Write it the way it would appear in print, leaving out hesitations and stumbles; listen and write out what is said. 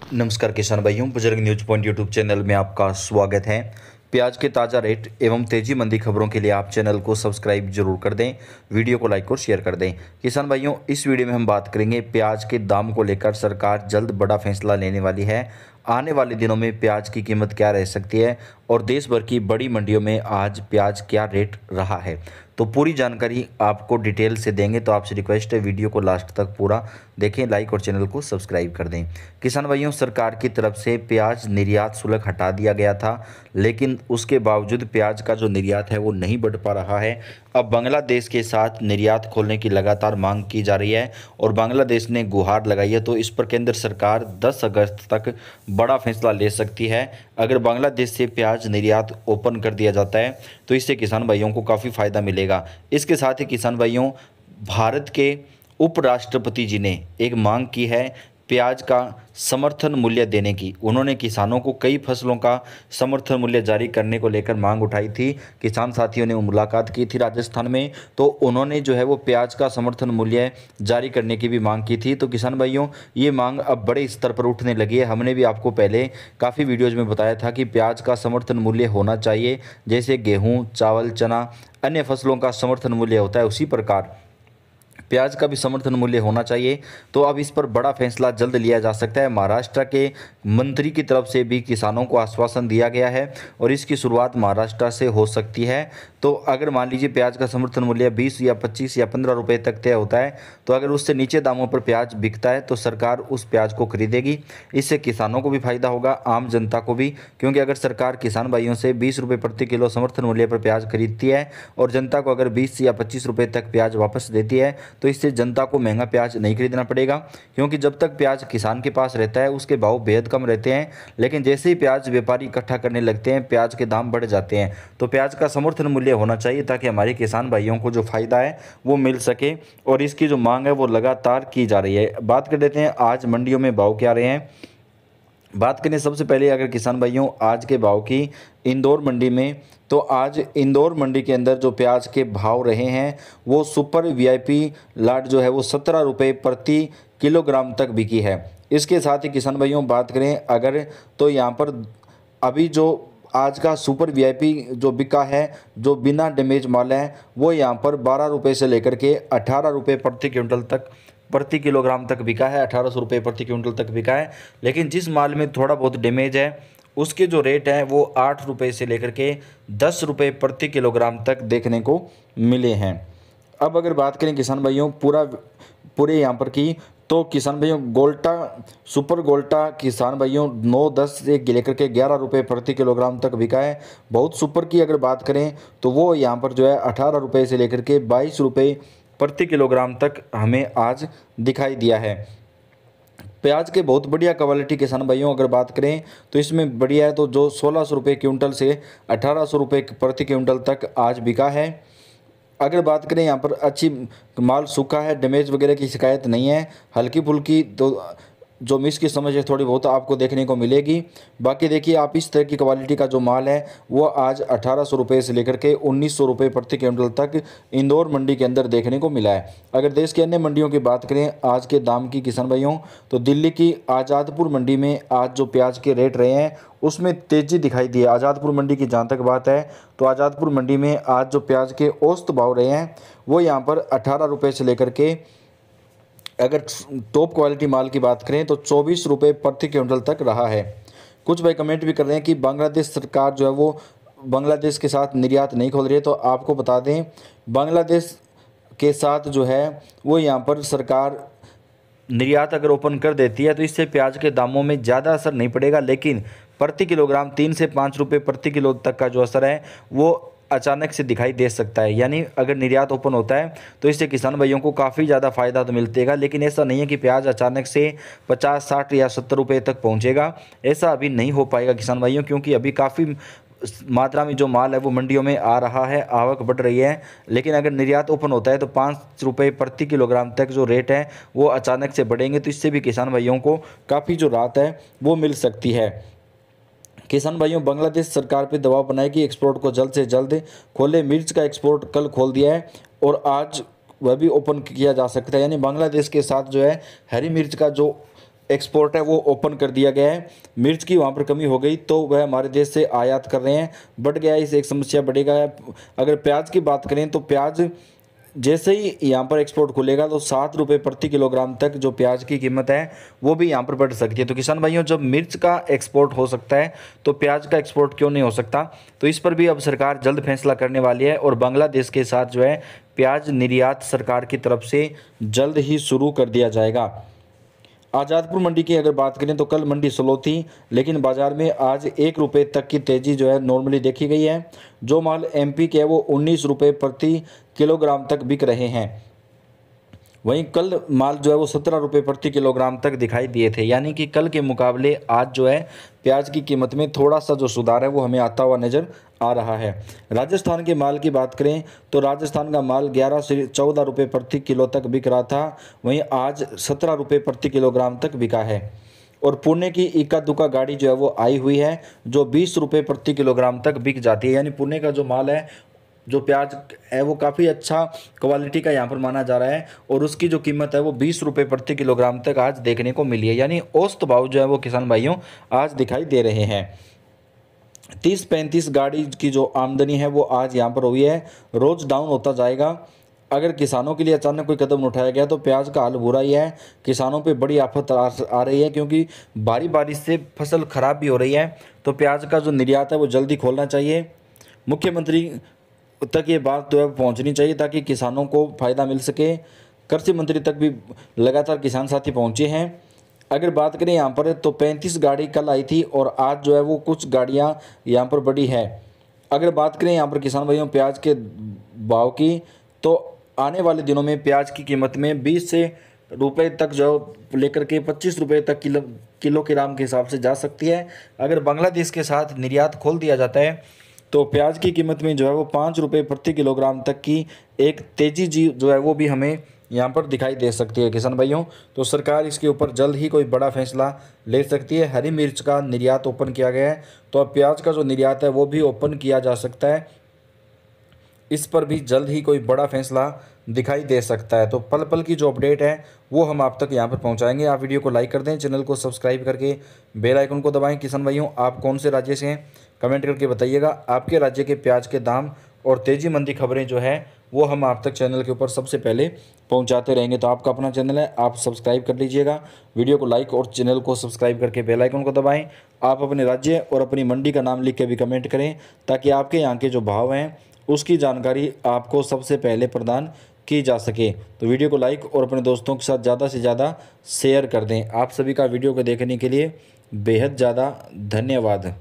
नमस्कार किसान भाइयों, बुजुर्ग न्यूज पॉइंट यूट्यूब चैनल में आपका स्वागत है। प्याज के ताज़ा रेट एवं तेजी मंदी खबरों के लिए आप चैनल को सब्सक्राइब जरूर कर दें, वीडियो को लाइक और शेयर कर दें। किसान भाइयों, इस वीडियो में हम बात करेंगे प्याज के दाम को लेकर सरकार जल्द बड़ा फैसला लेने वाली है। आने वाले दिनों में प्याज की कीमत क्या रह सकती है और देश भर की बड़ी मंडियों में आज प्याज क्या रेट रहा है, तो पूरी जानकारी आपको डिटेल से देंगे। तो आपसे रिक्वेस्ट है वीडियो को लास्ट तक पूरा देखें, लाइक और चैनल को सब्सक्राइब कर दें। किसान भाइयों, सरकार की तरफ से प्याज निर्यात शुल्क हटा दिया गया था, लेकिन उसके बावजूद प्याज का जो निर्यात है वो नहीं बढ़ पा रहा है। अब बांग्लादेश के साथ निर्यात खोलने की लगातार मांग की जा रही है और बांग्लादेश ने गुहार लगाई है। तो इस पर केंद्र सरकार 10 अगस्त तक बड़ा फैसला ले सकती है। अगर बांग्लादेश से प्याज निर्यात ओपन कर दिया जाता है तो इससे किसान भाइयों को काफ़ी फ़ायदा मिलेगा। इसके साथ ही किसान भाइयों, भारत के उपराष्ट्रपति जी ने एक मांग की है प्याज का समर्थन मूल्य देने की। उन्होंने किसानों को कई फसलों का समर्थन मूल्य जारी करने को लेकर मांग उठाई थी। किसान साथियों ने मुलाकात की थी राजस्थान में, तो उन्होंने जो है वो प्याज का समर्थन मूल्य जारी करने की भी मांग की थी। तो किसान भाइयों, ये मांग अब बड़े स्तर पर उठने लगी है। हमने भी आपको पहले काफ़ी वीडियोज़ में बताया था कि प्याज का समर्थन मूल्य होना चाहिए, जैसे गेहूँ, चावल, चना, अन्य फसलों का समर्थन मूल्य होता है, उसी प्रकार प्याज का भी समर्थन मूल्य होना चाहिए। तो अब इस पर बड़ा फैसला जल्द लिया जा सकता है। महाराष्ट्र के मंत्री की तरफ से भी किसानों को आश्वासन दिया गया है और इसकी शुरुआत महाराष्ट्र से हो सकती है। तो अगर मान लीजिए प्याज का समर्थन मूल्य 20 या 25 या 15 रुपये तक तय होता है, तो अगर उससे नीचे दामों पर प्याज बिकता है तो सरकार उस प्याज को खरीदेगी। इससे किसानों को भी फायदा होगा, आम जनता को भी, क्योंकि अगर सरकार किसान भाइयों से 20 रुपये प्रति किलो समर्थन मूल्य पर प्याज खरीदती है और जनता को अगर 20 या 25 रुपये तक प्याज वापस देती है, तो इससे जनता को महंगा प्याज नहीं खरीदना पड़ेगा। क्योंकि जब तक प्याज किसान के पास रहता है उसके भाव बेहद कम रहते हैं, लेकिन जैसे ही प्याज व्यापारी इकट्ठा करने लगते हैं प्याज के दाम बढ़ जाते हैं। तो प्याज का समर्थन मूल्य होना चाहिए ताकि हमारे किसान भाइयों को जो फ़ायदा है वो मिल सके, और इसकी जो मांग है वो लगातार की जा रही है। बात कर लेते हैं आज मंडियों में भाव क्या रहे हैं। बात करें सबसे पहले अगर किसान भाइयों आज के भाव की इंदौर मंडी में, तो आज इंदौर मंडी के अंदर जो प्याज के भाव रहे हैं वो सुपर वीआईपी लाट जो है वो 17 रुपये प्रति किलोग्राम तक बिकी है। इसके साथ ही किसान भाइयों बात करें अगर, तो यहाँ पर अभी जो आज का सुपर वीआईपी जो बिका है, जो बिना डैमेज माल है, वो यहाँ पर 12 रुपये से लेकर के 18 रुपये प्रति क्विंटल तक प्रति किलोग्राम तक बिका है। 1800 रुपये प्रति क्विंटल तक बिका है। लेकिन जिस माल में थोड़ा बहुत डैमेज है उसके जो रेट हैं वो 8 रुपये से लेकर के 10 रुपये प्रति किलोग्राम तक देखने को मिले हैं। अब अगर बात करें किसान भाइयों पूरे यहाँ पर की, तो किसान भाइयों गोल्टा सुपर गोल्टा किसान भाइयों 9-10 से लेकर के 11 रुपये प्रति किलोग्राम तक बिका है। बहुत सुपर की अगर बात करें तो वो यहाँ पर जो है 18 रुपये से लेकर के 22 रुपये प्रति किलोग्राम तक हमें आज दिखाई दिया है। प्याज के बहुत बढ़िया क्वालिटी किसान भाइयों अगर बात करें तो इसमें बढ़िया है, तो जो 1600 रुपये क्विंटल से 1800 रुपये प्रति क्विंटल तक आज बिका है। अगर बात करें यहाँ पर अच्छी माल सूखा है, डैमेज वगैरह की शिकायत नहीं है। हल्की फुल्की तो जो मिस की समझ है थोड़ी बहुत आपको देखने को मिलेगी। बाकी देखिए आप इस तरह की क्वालिटी का जो माल है वो आज 1800 रुपये से लेकर के 1900 रुपये प्रति क्विंटल तक इंदौर मंडी के अंदर देखने को मिला है। अगर देश के अन्य मंडियों की बात करें आज के दाम की किसान भाइयों, तो दिल्ली की आज़ादपुर मंडी में आज जो प्याज के रेट रहे हैं उसमें तेज़ी दिखाई दी है। आज़ादपुर मंडी की जहाँ तक बात है तो आज़ादपुर मंडी में आज जो प्याज के औसत भाव रहे हैं वो यहाँ पर 18 रुपये से लेकर के, अगर टॉप क्वालिटी माल की बात करें तो 24 रुपये प्रति क्विंटल तक रहा है। कुछ भाई कमेंट भी कर रहे हैं कि बांग्लादेश सरकार जो है वो बांग्लादेश के साथ निर्यात नहीं खोल रही है। तो आपको बता दें बांग्लादेश के साथ जो है वो यहाँ पर सरकार निर्यात अगर ओपन कर देती है तो इससे प्याज के दामों में ज़्यादा असर नहीं पड़ेगा, लेकिन प्रति किलोग्राम 3 से 5 रुपये प्रति किलो तक का जो असर है वो अचानक से दिखाई दे सकता है। यानी अगर निर्यात ओपन होता है तो इससे किसान भाइयों को काफ़ी ज़्यादा फायदा तो मिलतेगा, लेकिन ऐसा नहीं है कि प्याज अचानक से 50, 60 या 70 रुपये तक पहुंचेगा। ऐसा अभी नहीं हो पाएगा किसान भाइयों, क्योंकि अभी काफ़ी मात्रा में जो माल है वो मंडियों में आ रहा है, आवक बढ़ रही है। लेकिन अगर निर्यात ओपन होता है तो 5 रुपये प्रति किलोग्राम तक जो रेट है वो अचानक से बढ़ेंगे, तो इससे भी किसान भाइयों को काफ़ी जो राहत है वो मिल सकती है। किसान भाइयों बांग्लादेश सरकार पर दबाव बनाए कि एक्सपोर्ट को जल्द से जल्द खोले। मिर्च का एक्सपोर्ट कल खोल दिया है और आज वह भी ओपन किया जा सकता है। यानी बांग्लादेश के साथ जो है हरी मिर्च का जो एक्सपोर्ट है वो ओपन कर दिया गया है। मिर्च की वहाँ पर कमी हो गई तो वह हमारे देश से आयात कर रहे हैं, बढ़ गया है, इस एक समस्या बढ़ेगा। अगर प्याज की बात करें तो प्याज जैसे ही यहाँ पर एक्सपोर्ट खुलेगा तो 7 रुपये प्रति किलोग्राम तक जो प्याज की कीमत है वो भी यहाँ पर बढ़ सकती है। तो किसान भाइयों, जब मिर्च का एक्सपोर्ट हो सकता है तो प्याज का एक्सपोर्ट क्यों नहीं हो सकता? तो इस पर भी अब सरकार जल्द फैसला करने वाली है और बांग्लादेश के साथ जो है प्याज निर्यात सरकार की तरफ से जल्द ही शुरू कर दिया जाएगा। आज़ादपुर मंडी की अगर बात करें तो कल मंडी स्लो थी, लेकिन बाजार में आज 1 रुपये तक की तेज़ी जो है नॉर्मली देखी गई है। जो माल एमपी के है वो 19 रुपये प्रति किलोग्राम तक बिक रहे हैं। वहीं कल माल जो है वो 17 रुपये प्रति किलोग्राम तक दिखाई दिए थे, यानी कि कल के मुकाबले आज जो है प्याज की कीमत में थोड़ा सा जो सुधार है वो हमें आता हुआ नज़र आ रहा है। राजस्थान के माल की बात करें तो राजस्थान का माल 11 से 14 रुपये प्रति किलो तक बिक रहा था, वहीं आज 17 रुपये प्रति किलोग्राम तक बिका है। और पुणे की इक्का दुक्का गाड़ी जो है वो आई हुई है जो 20 रुपये प्रति किलोग्राम तक बिक जाती है, यानी पुणे का जो माल है, जो प्याज है वो काफ़ी अच्छा क्वालिटी का यहाँ पर माना जा रहा है और उसकी जो कीमत है वो 20 रुपये प्रति किलोग्राम तक आज देखने को मिली है, यानी औसत भाव जो है वो किसान भाइयों आज दिखाई दे रहे हैं। 30-35 गाड़ी की जो आमदनी है वो आज यहाँ पर हुई है, रोज़ डाउन होता जाएगा। अगर किसानों के लिए अचानक कोई कदम उठाया गया तो प्याज का हाल बुरा ही है, किसानों पे बड़ी आफत आ रही है क्योंकि भारी बारिश से फसल खराब भी हो रही है। तो प्याज का जो निर्यात है वो जल्दी खोलना चाहिए, मुख्यमंत्री तक ये बात तो है पहुंचनी चाहिए ताकि किसानों को फ़ायदा मिल सके। कृषि मंत्री तक भी लगातार किसान साथी पहुंचे हैं। अगर बात करें यहाँ पर तो 35 गाड़ी कल आई थी और आज जो है वो कुछ गाड़ियाँ यहाँ पर बढ़ी है। अगर बात करें यहाँ पर किसान भाइयों प्याज के भाव की तो आने वाले दिनों में प्याज की कीमत में 20 से रुपये तक जो लेकर के 25 रुपये तक किलोग्राम के हिसाब से जा सकती है। अगर बांग्लादेश के साथ निर्यात खोल दिया जाता है तो प्याज की कीमत में जो है वो 5 रुपये प्रति किलोग्राम तक की एक तेज़ी जी जो है वो भी हमें यहाँ पर दिखाई दे सकती है किसान भाइयों। तो सरकार इसके ऊपर जल्द ही कोई बड़ा फैसला ले सकती है। हरी मिर्च का निर्यात ओपन किया गया है तो अब प्याज का जो निर्यात है वो भी ओपन किया जा सकता है, इस पर भी जल्द ही कोई बड़ा फैसला दिखाई दे सकता है। तो पल पल की जो अपडेट है वो हम आप तक यहाँ पर पहुँचाएंगे। आप वीडियो को लाइक कर दें, चैनल को सब्सक्राइब करके बेल आइकन को दबाएं। किसान भाइयों, आप कौन से राज्य से हैं कमेंट करके बताइएगा। आपके राज्य के प्याज के दाम और तेज़ी मंदी खबरें जो है वो हम आप तक चैनल के ऊपर सबसे पहले पहुंचाते रहेंगे। तो आपका अपना चैनल है, आप सब्सक्राइब कर लीजिएगा, वीडियो को लाइक और चैनल को सब्सक्राइब करके बेल आइकन को दबाएं। आप अपने राज्य और अपनी मंडी का नाम लिख के भी कमेंट करें ताकि आपके यहाँ के जो भाव हैं उसकी जानकारी आपको सबसे पहले प्रदान की जा सके। तो वीडियो को लाइक और अपने दोस्तों के साथ ज़्यादा से ज़्यादा शेयर कर दें। आप सभी का वीडियो को देखने के लिए बेहद ज़्यादा धन्यवाद।